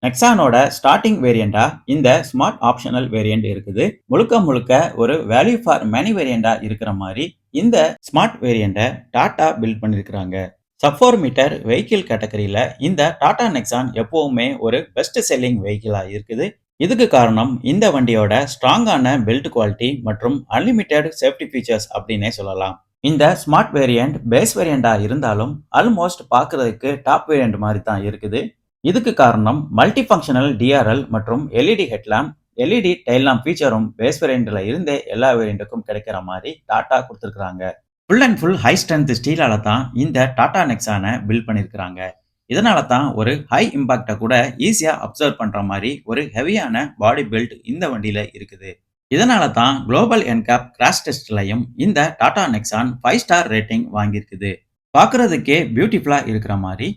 நெக்ஸானோட starting வேரியண்டா இந்த smart optional variant இருக்குது. முழுக்க முழுக்க ஒரு வேல்யூ ஃபார் மனி வேரியண்டா இருக்கிற மாதிரி இந்த ஸ்மார்ட் வேரியண்ட்டை டாடா பில்ட் பண்ணியிருக்கிறாங்க. சப் 4 மீட்டர் வெஹிக்கிள் கேட்டகரியில இந்த டாடா நெக்ஸான் எப்பவுமே ஒரு பெஸ்ட் செல்லிங் வெஹிக்கிளா இருக்குது. இதுக்கு காரணம் இந்த வண்டியோட ஸ்ட்ராங்கான பில்ட் குவாலிட்டி மற்றும் அன்லிமிட்டெட் சேஃப்டி ஃபீச்சர்ஸ் அப்படின்னே சொல்லலாம். இந்த ஸ்மார்ட் வேரியண்ட் பேஸ் வேரியண்டா இருந்தாலும் ஆல்மோஸ்ட் பார்க்கறதுக்கு டாப் வேரியண்ட் மாதிரி தான் இருக்குது. இதுக்கு காரணம் மல்டி ஃபங்க்ஷனல் டிஆர்எல் மற்றும் LED headlamp, LED tail lamp ஃபீச்சரும் பேஸ் வேரியண்ட்ல இருந்தே எல்லா வேரியண்ட்டுக்கும் கிடைக்கிற மாதிரி டாடா கொடுத்துருக்காங்க. Full and full high strength ஸ்டீலால தான் இந்த டாடா நெக்ஸானை பில்ட் பண்ணியிருக்கிறாங்க. இதனால தான் ஒரு ஹை இம்பாக்டை கூட ஈஸியா அப்சர்வ் பண்ற மாதிரி ஒரு ஹெவியான பாடி பில்ட் இந்த வண்டியில இருக்குது. இதனால தான் குளோபல் என்கேப் கிராஷ் டெஸ்ட்லயும் இந்த டாடா நெக்ஸான் 5 ஸ்டார் ரேட்டிங் வாங்கியிருக்குது. பார்க்கறதுக்கே பியூட்டிஃபுல்லா இருக்கிற மாதிரி